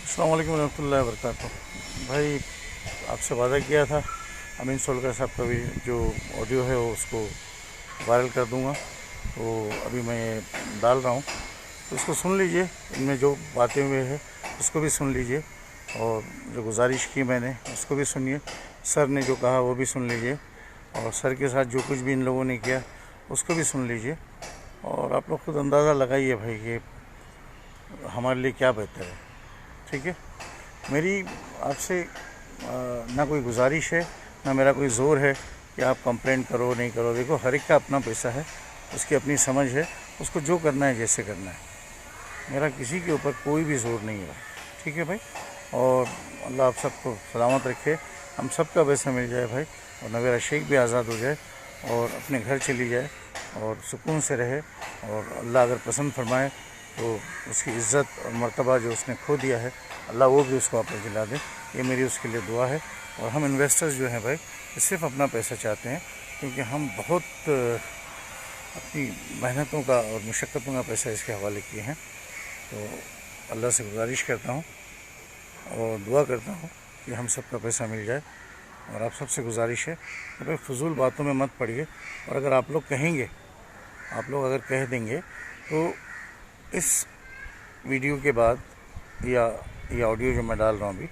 अस्सलाम वालेकुम रहमतुल्लाहि व बरकातहू। भाई आपसे वादा किया था अमीन सोलकर साहब का भी जो ऑडियो है वो उसको वायरल कर दूंगा। तो अभी मैं ये डाल रहा हूँ, तो इसको सुन लीजिए। इनमें जो बातें हुए हैं उसको भी सुन लीजिए, और जो गुजारिश की मैंने उसको भी सुनिए। सर ने जो कहा वो भी सुन लीजिए, और सर के साथ जो कुछ भी इन लोगों ने किया उसको भी सुन लीजिए। और आप लोग खुद अंदाज़ा लगाइए भाई कि हमारे लिए क्या बेहतर है। ठीक है, मेरी आपसे ना कोई गुजारिश है, ना मेरा कोई ज़ोर है कि आप कंप्लेंट करो नहीं करो। देखो, हर एक का अपना पैसा है, उसकी अपनी समझ है, उसको जो करना है जैसे करना है। मेरा किसी के ऊपर कोई भी ज़ोर नहीं है। ठीक है भाई, और अल्लाह आप सबको सलामत रखे, हम सबका पैसा मिल जाए भाई, और नवेरा शेख भी आज़ाद हो जाए और अपने घर चली जाए और सुकून से रहे। और अल्लाह अगर पसंद फरमाए तो उसकी इज़्ज़त और मर्तबा जो उसने खो दिया है, अल्लाह वो भी उसको वापस दिला दे। ये मेरी उसके लिए दुआ है। और हम इन्वेस्टर्स जो हैं भाई, सिर्फ अपना पैसा चाहते हैं, क्योंकि हम बहुत अपनी मेहनतों का और मुशक्क़तों का पैसा इसके हवाले किए हैं। तो अल्लाह से गुजारिश करता हूँ और दुआ करता हूँ कि हम सब का पैसा मिल जाए। और आप सबसे गुजारिश है कि भाई फ़ुज़ूल बातों में मत पड़िए। और अगर आप लोग कहेंगे, आप लोग अगर कह देंगे, तो इस वीडियो के बाद या ये ऑडियो जो मैं डाल रहा हूँ अभी,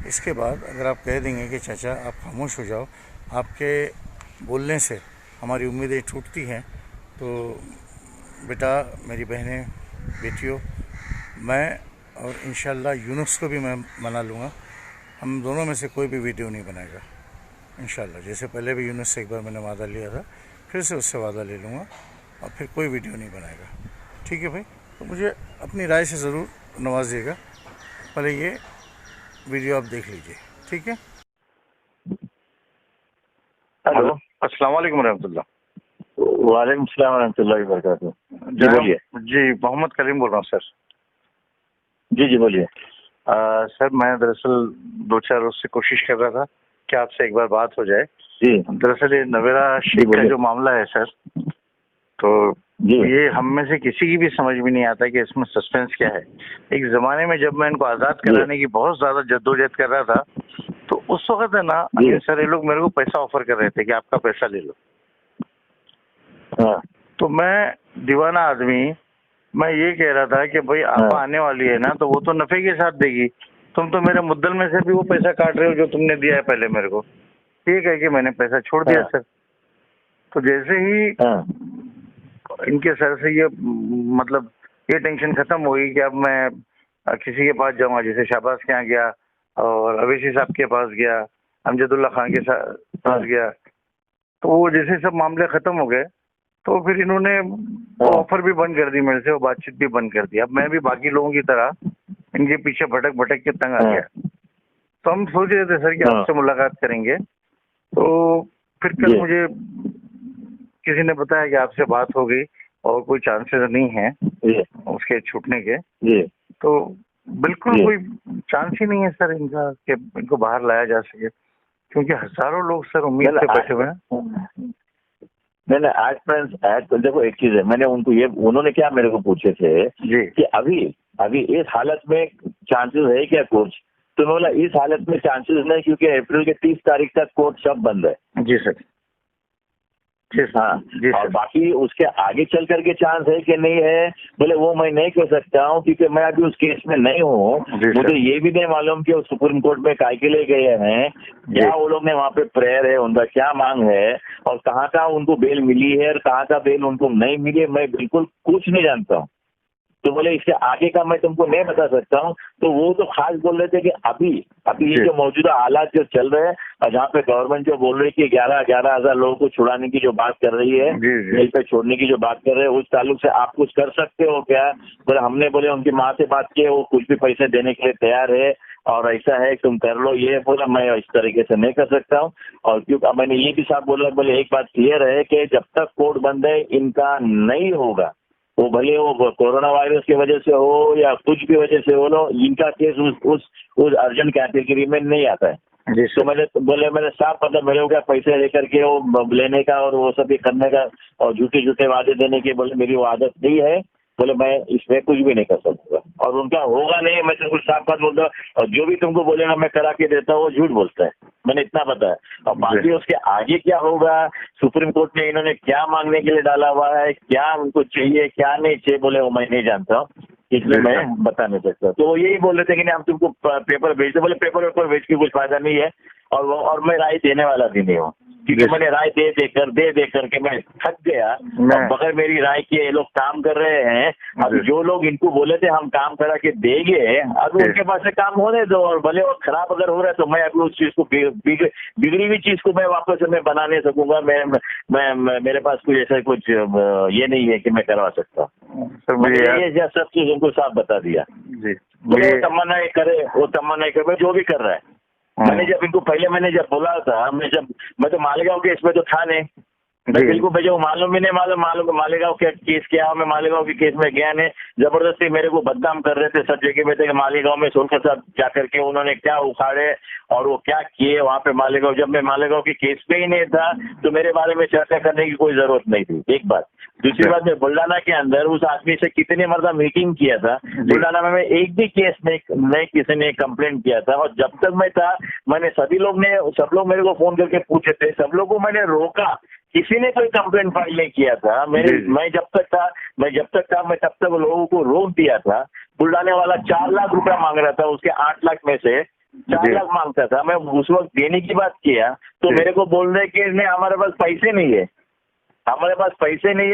इसके बाद अगर आप कह देंगे कि चाचा आप खामोश हो जाओ, आपके बोलने से हमारी उम्मीदें टूटती हैं, तो बेटा, मेरी बहनें, बेटियों, मैं और इंशाअल्लाह यूनुस को भी मैं मना लूँगा। हम दोनों में से कोई भी वीडियो नहीं बनाएगा इंशाअल्लाह। जैसे पहले भी यूनुस से एक बार मैंने वादा लिया था, फिर से उससे वादा ले लूँगा और फिर कोई वीडियो नहीं बनाएगा। ठीक है भाई, तो मुझे अपनी राय से ज़रूर नवाजिएगा। पहले ये वीडियो आप देख लीजिए, ठीक है। हेलो, अस्सलाम वालेकुम रहमतुल्लाह। वालेकुम सलाम रहमतुल्लाहि व बरकातहू। जी बोलिए। जी, मोहम्मद करीम बोल रहा हूँ सर। जी जी बोलिए। सर, मैं दरअसल 2-4 रोज से कोशिश कर रहा था कि आपसे एक बार बात हो जाए। जी दरअसल ये नवेरा शेख का जो मामला है सर, तो जी ये हम में से किसी की भी समझ में नहीं आता कि इसमें सस्पेंस क्या है। एक ज़माने में जब मैं इनको आज़ाद कराने की बहुत ज़्यादा जद्दोजहद कर रहा था, तो उस वक़्त है ना, जी। अमीन सर ये लोग मेरे को पैसा ऑफ़र कर रहे थे कि आपका पैसा ले लो। हाँ तो मैं दीवाना आदमी, मैं ये कह रहा था कि भाई आप हाँ आने वाली है ना, तो वो तो नफ़े के साथ देगी। तुम तो मेरे मुद्दल में से भी वो पैसा काट रहे हो जो तुमने दिया है पहले मेरे को। ठीक है कि मैंने पैसा छोड़ दिया हाँ सर। तो जैसे ही हाँ इनके सर से ये मतलब ये टेंशन खत्म हुई कि अब मैं किसी के पास जाऊंगा, जैसे शाहबाज के यहाँ गया और अवैसी साहब के पास गया, अमजदुल्ला खान के पास गया, तो वो जैसे सब मामले खत्म हो गए, तो फिर इन्होंने वो ऑफर भी बंद कर दी मेरे से, वो बातचीत भी बंद कर दी। अब मैं भी बाकी लोगों की तरह इनके पीछे भटक भटक के तंग आ गया। तो हम सोच रहे थे सर कि आपसे मुलाकात करेंगे। तो फिर कल मुझे किसी ने बताया कि आपसे बात हो गई और कोई चांसेस नहीं है उसके छूटने के। तो बिल्कुल कोई चांस ही नहीं है सर इनका कि इनको बाहर लाया जा सके, क्योंकि हजारों लोग सर उम्मीद पे बैठे हुए हैं। नहीं नहीं, आज तो देखो, एक चीज है, मैंने उनको ये, उन्होंने क्या मेरे को पूछे थे जी कि अभी अभी इस हालत में चांसेस है क्या कोच? तो मैं बोला इस हालत में चांसेस नहीं, क्योंकि अप्रैल के 30 तारीख तक कोर्ट सब बंद है। जी सर। हाँ जी और सर। बाकी उसके आगे चल करके चांस है कि नहीं है, बोले वो मैं नहीं कह सकता हूँ, क्योंकि मैं अभी उस केस में नहीं हूँ। मुझे ये भी नहीं मालूम कि वो सुप्रीम कोर्ट में काय के लिए गए हैं, क्या वो लोग ने वहाँ पे प्रेयर है, उनका क्या मांग है, और कहाँ उनको बेल मिली है और कहाँ का बेल उनको नहीं मिली है, मैं बिल्कुल कुछ नहीं जानता हूँ। तो बोले इससे आगे का मैं तुमको नहीं बता सकता हूँ। तो वो तो खास बोल रहे थे कि अभी ये जो मौजूदा हालात जो चल रहे हैं, और जहाँ पे गवर्नमेंट जो बोल रही है कि 11 हजार लोगों को छुड़ाने की जो बात कर रही है, जेल पे छोड़ने की जो बात कर रहे हैं, उस ताल्लुक से आप कुछ कर सकते हो क्या? बोले हमने बोले उनकी माँ से बात की, वो कुछ भी पैसे देने के लिए तैयार है और ऐसा है तुम कर लो। ये बोला मैं इस तरीके से नहीं कर सकता हूँ। और क्योंकि मैंने ये भी साफ बोला, बोले एक बात क्लियर है कि जब तक कोर्ट बंद है इनका नहीं होगा, वो भले वो कोरोना वायरस की वजह से हो या कुछ भी वजह से हो लो, इनका केस उस अर्जेंट कैटेगरी में नहीं आता है। तो मैंने साफ मतलब मेरे को क्या पैसे लेकर के वो लेने का और वो सब करने का और झूठे वादे देने के, बोले मेरी वो आदत नहीं है, बोले मैं इसमें कुछ भी नहीं कर सकूंगा। और उनका होगा नहीं। मैं तुमको साफ बात बोलता हूँ, और जो भी तुमको बोलेगा मैं करा के देता हूँ वो झूठ बोलता है, मैंने इतना पता है। और बाकी उसके आगे क्या होगा, सुप्रीम कोर्ट ने इन्होंने क्या मांगने के लिए डाला हुआ है, क्या उनको चाहिए क्या नहीं चाहिए बोले वो मैं नहीं जानता हूँ, इसलिए मैं बता नहीं सकता। तो वो यही बोल रहे थे कि नहीं हम तुमको पेपर भेज दे, बोले पेपर वेपर भेज के कुछ फायदा नहीं है, और मैं राय देने वाला भी नहीं हूँ, क्योंकि मैंने राय दे दे करके मैं थक गया। और बगैर मेरी राय के ये लोग काम कर रहे हैं। अब जो लोग इनको बोले थे हम काम करा के देंगे, अब उनके पास से काम होने दो, और भले वो खराब अगर हो रहा है तो मैं अभी उस चीज को बिगड़ी हुई चीज को मैं वापस मैं बना नहीं सकूंगा। मैं मेरे पास कुछ ऐसा कुछ ये नहीं है कि मैं करवा सकता। ये सब चीज उनको साफ बता दिया। वो तमन्ना नहीं करे जो भी कर रहा है। मैंने जब इनको मैंने जब बोला था, मैं तो मालेगांव के इसमें तो था नहीं, मैं बिल्कुल मुझे मालूम भी नहीं मालूम मालेगांव के केस क्या, मैं मालेगांव के केस में गया नहीं। जबरदस्ती मेरे को बदनाम कर रहे थे सब जगह में थे कि मालेगांव में सोलकर साहब क्या करके उन्होंने क्या उखाड़े और वो क्या किए वहाँ पे मालेगांव। जब मैं मालेगांव के केस पे ही नहीं था तो मेरे बारे में चर्चा करने की कोई जरूरत नहीं थी, एक बात। दूसरी बात, मैं बुल्डाना के अंदर उस आदमी से कितने मरतबा मीटिंग किया था, बुल्डाना में मैं एक भी केस नहीं किसी ने कंप्लेंट किया था। और जब तक मैं था मैंने सब लोग मेरे को फोन करके पूछे थे, सब लोग को मैंने रोका, किसी ने कोई कंप्लेंट फाइल नहीं किया था। मैं जब तक था मैं तब तक लोगों को रोक दिया था। बुल्डाने वाला 4 लाख रुपया मांग रहा था, उसके 8 लाख में से 4 लाख मांगता था। मैं उस वक्त देने की बात किया तो मेरे को बोल रहे कि नहीं हमारे पास पैसे नहीं है,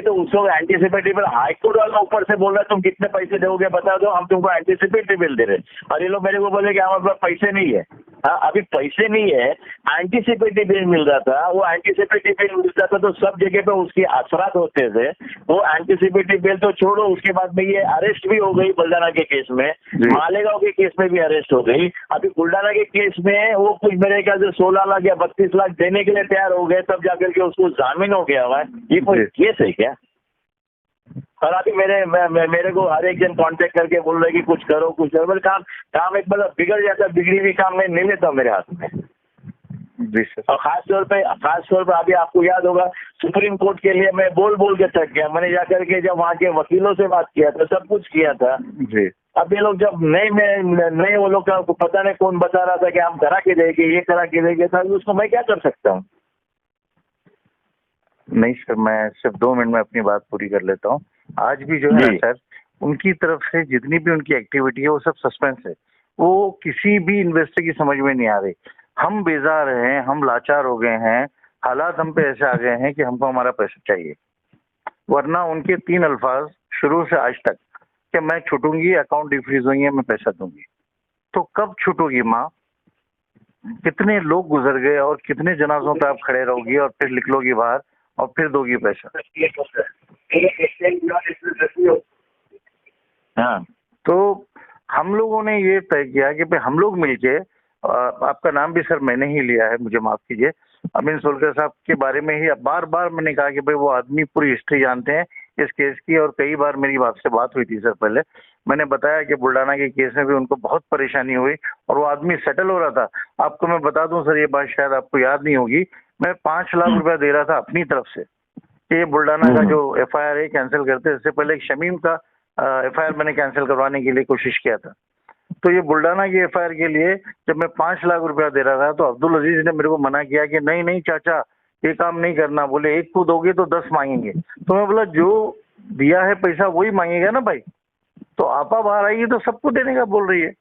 तो उस वक्त एंटीसिपेटरी बिल हाईकोर्ट वाला ऊपर से बोल रहा है तुम कितने पैसे दोगे बता दो, हम तुमको एंटीसिपेटरी बिल दे रहे। और ये लोग मेरे को बोले कि हमारे पास पैसे नहीं है। हाँ, अभी पैसे नहीं है, एंटीसिपेटरी बिल मिल रहा था। वो एंटीसिपेटरी बिल मिलता था तो सब जगह पे उसके असरात होते थे। वो एंटीसिपेटरी बिल तो छोड़ो, उसके बाद में ये अरेस्ट भी हो गई बुल्डाना के केस में, मालेगांव के केस में भी अरेस्ट हो गई। अभी बुल्डाना के केस में वो कुछ मेरे ख्याल से 16 लाख या 32 लाख देने के लिए तैयार हो गए, तब जाकर के उसको जामीन हो गया हुआ है। ये कोई केस है क्या? और अभी मेरे को हर एक जन कांटेक्ट करके बोल रहे कि कुछ करो काम एक मतलब बिगड़ जाता, बिगड़ी हुई काम मैं नहीं लेता मेरे हाथ में। और खास तौर पे अभी आपको याद होगा सुप्रीम कोर्ट के लिए मैं बोल के थक गया। मैंने जाकर के जब वहाँ के वकीलों से बात किया था, सब कुछ किया था जी। अब ये लोग जब नहीं वो लोग का पता नहीं कौन बता रहा था कि हम करा के देंगे, ये करा के देंगे, था उसको मैं क्या कर सकता हूँ? नहीं सर, मैं सिर्फ 2 मिनट में अपनी बात पूरी कर लेता हूँ। आज भी जो है सर, उनकी तरफ से जितनी भी उनकी एक्टिविटी है वो सब सस्पेंस है। वो किसी भी इन्वेस्टर की समझ में नहीं आ रही। हम बेजार हैं, हम लाचार हो गए हैं, हालात हम पे ऐसे आ गए हैं कि हमको हमारा पैसा चाहिए। वरना उनके 3 अल्फाज शुरू से आज तक कि मैं छूटूंगी, अकाउंट डिफ्रीज होंगे, मैं पैसा दूंगी। तो कब छूटोगी माँ? कितने लोग गुजर गए और कितने जनाजों पे आप खड़े रहोगी और फिर निकलोगी बाहर और फिर दोगी पैसा? हाँ, तो हम लोगों ने ये तय किया कि भाई हम लोग मिलके, आपका नाम भी सर मैंने ही लिया है, मुझे माफ कीजिए, अमीन सोलकर साहब के बारे में ही बार बार मैंने कहा कि भाई वो आदमी पूरी हिस्ट्री जानते हैं इस केस की। और कई बार मेरी आपसे बात हुई थी सर, पहले मैंने बताया कि बुल्डाना के केस में भी उनको बहुत परेशानी हुई और वो आदमी सेटल हो रहा था। आपको मैं बता दूं सर, ये बात शायद आपको याद नहीं होगी, मैं 5 लाख रुपया दे रहा था अपनी तरफ से कि ये बुल्डाना का जो FIR है कैंसिल करते। इससे पहले एक शमीम का FIR मैंने कैंसिल करवाने के लिए कोशिश किया था। तो ये बुल्डाना की FIR के लिए जब मैं 5 लाख रुपया दे रहा था तो अब्दुल अजीज ने मेरे को मना किया कि नहीं चाचा ये काम नहीं करना, बोले 1 को दोगे तो 10 मांगेंगे। तो मैं बोला जो दिया है पैसा वही मांगेगा ना भाई, तो आपा बाहर आएगी तो सबको देने का बोल रही है।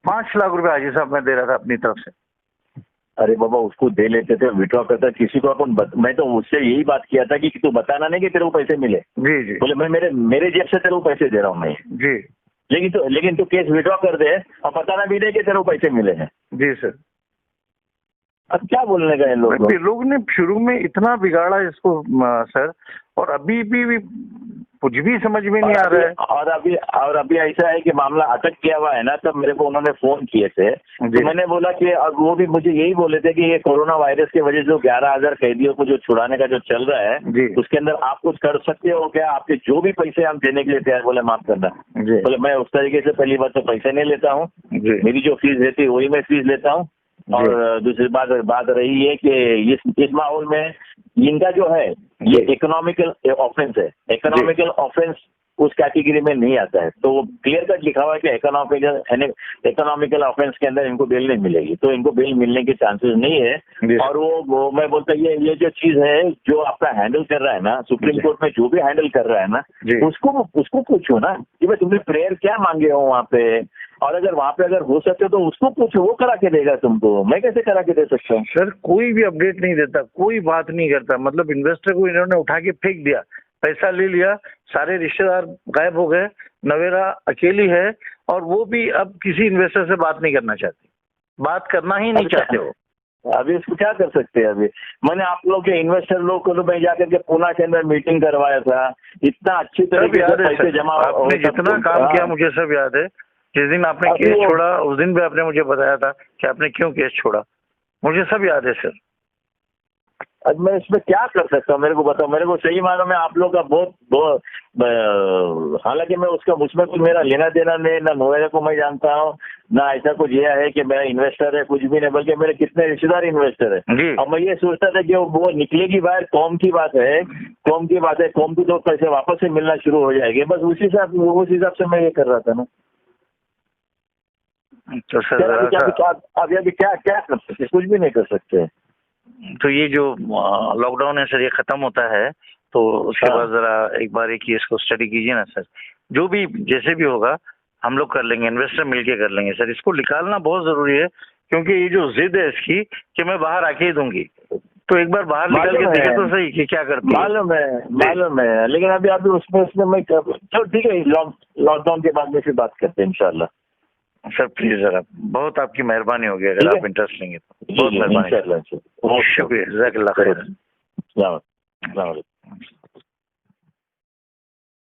5 लाख रुपया हाजी साहब मैं दे रहा था अपनी तरफ से। अरे बाबा उसको दे लेते थे, विड्रॉ करता किसी को अपन मैं तो उससे यही बात किया था कि तू बताना नहीं कि तेरे को पैसे मिले। जी बोले मैं मेरे जेब से तेरे को पैसे दे रहा हूँ मैं जी, लेकिन तू केस विड्रॉ कर दे और बताना भी नहीं कि तेरे को पैसे मिले हैं। जी सर, अब क्या बोलने का है लोग ने शुरू में इतना बिगाड़ा इसको सर, और अभी भी कुछ भी समझ में नहीं आ रहा है। और अभी ऐसा है कि मामला अटक किया हुआ है ना, तब मेरे को उन्होंने फोन किए थे तो मैंने बोला कि अब वो भी मुझे यही बोले थे कि ये कोरोना वायरस की वजह से जो 11,000 कैदियों को जो छुड़ाने का जो चल रहा है उसके अंदर आप कुछ कर सकते हो क्या? आपके जो भी पैसे हम देने के लिए तैयार, बोले माफ करना। बोले मैं उस तरीके से पहली बात तो पैसे नहीं लेता हूँ, मेरी जो फीस रहती है वही मैं फीस लेता हूँ। और दूसरी बात रही है कि इस माहौल में इनका जो है ये इकोनॉमिकल ऑफेंस है। इकोनॉमिकल ऑफेंस उस कैटेगरी में नहीं आता है। तो क्लियर कट लिखा हुआ है कि इकोनॉमिकल ऑफेंस के अंदर इनको बेल नहीं मिलेगी, तो इनको बेल मिलने के चांसेस नहीं है। और वो मैं बोलता ये जो चीज है जो आपका हैंडल कर रहा है ना, सुप्रीम कोर्ट में जो भी हैंडल कर रहा है ना, उसको पूछो ना कि भाई तुमने प्रेयर क्या मांगे हो वहाँ पे, और अगर वहाँ पे अगर हो सकते तो उसको पूछो, वो करा के देगा तुमको, मैं कैसे करा के दे सकता हूँ? सर कोई भी अपडेट नहीं देता, कोई बात नहीं करता, मतलब इन्वेस्टर को इन्होंने उठा के फेंक दिया, पैसा ले लिया, सारे रिश्तेदार गायब हो गए, नवेरा अकेली है, और वो भी अब किसी इन्वेस्टर से बात नहीं करना चाहती, बात करना ही नहीं चाहते हो। अभी इसको क्या कर सकते हैं? अभी मैंने आप लोग के इन्वेस्टर लोग को तो मैं जाकर के पूना के अंदर मीटिंग करवाया था, इतना अच्छी तरीके से पैसे जमा, आपने जितना काम किया मुझे सब याद है। जिस दिन आपने केस छोड़ा उस दिन भी आपने मुझे बताया था कि आपने क्यों केस छोड़ा, मुझे सब याद है सर। अब मैं इसमें क्या कर सकता हूँ, मेरे को बताओ। मेरे को सही मालूम है आप लोग का बहुत हालांकि मैं उसमें कुछ मेरा लेना देना नहीं, ना नोएडा को मैं जानता हूँ, ना ऐसा कुछ यह है कि मेरा इन्वेस्टर है, कुछ भी नहीं, बल्कि मेरे कितने रिश्तेदार इन्वेस्टर है। और मैं ये सोचता था कि वो निकलेगी बाहर, कौम की बात है, कौम की तो पैसे वापस से मिलना शुरू हो जाएंगे, बस उस हिसाब से मैं ये कर रहा था ना। तो सर अभी क्या कर सकते, कुछ भी नहीं कर सकते। तो ये जो लॉकडाउन है सर, ये खत्म होता है तो उसके बाद जरा एक बार एक केस को स्टडी कीजिए ना सर, जो भी जैसे भी होगा हम लोग कर लेंगे, इन्वेस्टर मिलके कर लेंगे सर। इसको निकालना बहुत जरूरी है, क्योंकि ये जो जिद है इसकी कि मैं बाहर आके ही दूंगी, तो एक बार बाहर निकल के देखे तो सही कि क्या करती है। मालूम है, लेकिन अभी उसमें मैं चलो ठीक है, लॉकडाउन के बाद में फिर बात करते हैं इंशाल्लाह। सर प्लीज जरा, बहुत आपकी मेहरबानी होगी अगर आप इंटरेस्ट लेंगे तो, बहुत मेहरबानी, शुक्रिया, जज़ाकल्लाह खैर।